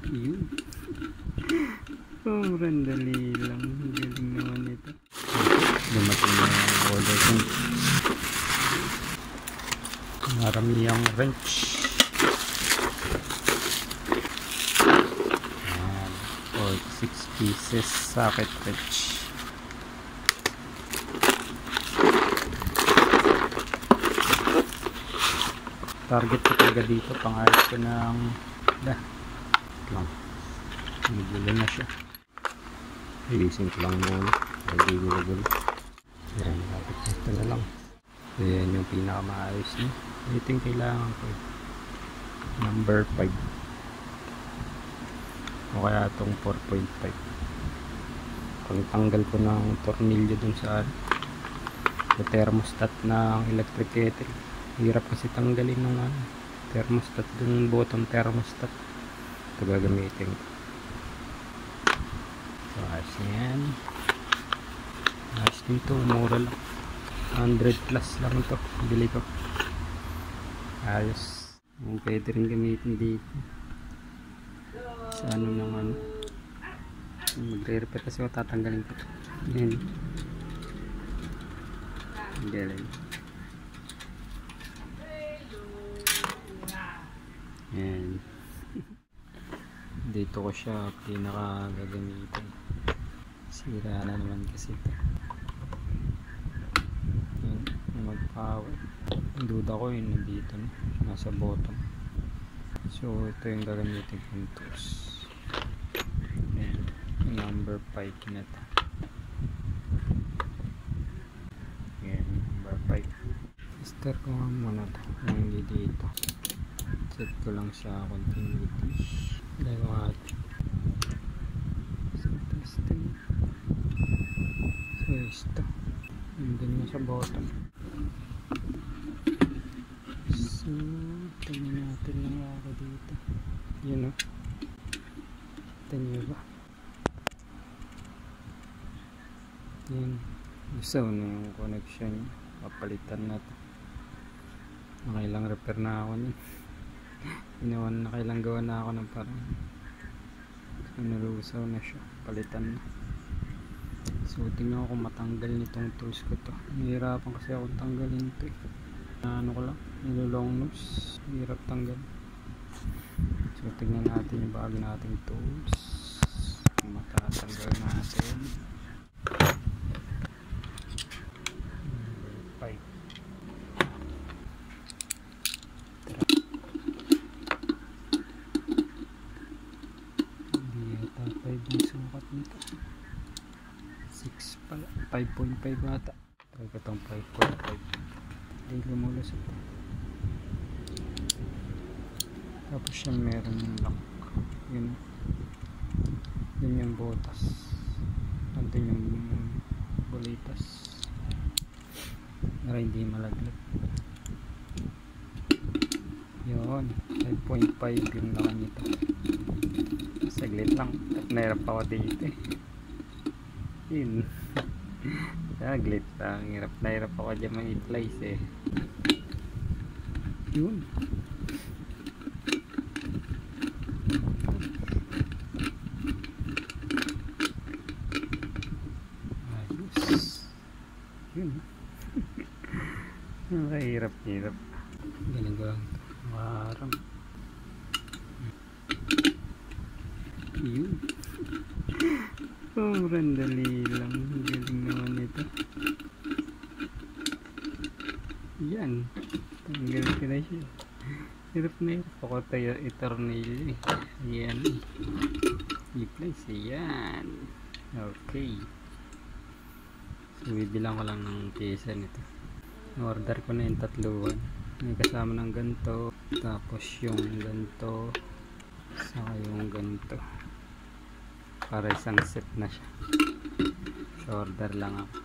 Yun. Sobrang dali lang. Galing naman ito. Dumating na yung order ko. Marami yung wrench. Ayan. 46 pieces socket wrench. Target ko talaga dito. Pang-ayos ko ng lang. Nagulo na siya. Releasing ko lang muna. Nagulo-gulo. Ayan, lapit ito na lang. Ayan yung pinakamaayos niya. Ito yung kailangan ko. Number 5. O kaya itong 4.5. Kung tanggal ko ng tornilyo dun sa thermostat ng electric kettle. Hirap kasi tanggalin ng thermostat dun, bottom thermostat. Ito gagamitin ko. So ayos na yan. Ayos din ito, mura lang. 100 plus lang ito, bili ko. Ayos. Pwede rin gamitin dito sa ano naman. Magre-repair kasi ako, tatanggalin ko. Yan. Galing. Yan. Dito ko siya pinaka gagamitin. Sira na naman kasi ito. Yan. Mag-power. Duda ko yun nandito na. Nasa bottom. So ito yung gagamitin kong tools. Yan. Number 5 na ito. Yan. Number 5. Tester ko nga muna ito. Hindi dito. Set ko lang sa continuity. Dahil natin. So testing. So ito. Nandun nyo sa bottom. So tingnan natin lang ako dito. Yun o. Tingnan nyo ba? Yan. Gusto na yung connection. Papalitan na ito. Nakailang repair na ako nun. Inawan na kailang gawa na ako ng parang nalusaw na siya, palitan na. So tingnan ko kung matanggal nitong tools ko to. Nahihirapan kasi akong tanggalin ito ano ko lang, nilolong nose, hirap tanggal. So tingnan natin yung bago nating tools kung matatanggal natin. 5. Yung sukat nito 6 pala, 5.5 ata. Try ko itong 5.5. Hindi lumulos ito. Tapos siya meron yung lock. Yun yung botas. Nandun yung bulitas para hindi malaglag. Yun 5.5 yung lakan nito. Saglit lang at nahirap ako dito yun. Saglit lang, nahirap ako dyan ma-place yun. Ayos yun. Hirap galing ko lang ito, maram yun. Sobrang dali lang. Galing naman ito. Yan. Tanggal ko na siya. Hirap na hirap ako tayo itornilyo Yan. I-place. Yan. Okay. So bibilang ko lang ng pyesa nito. Order ko na yung tatluan. May kasama ng ganito. Tapos yung ganito. Saka yung ganito. Para isang set na siya. So order lang ako.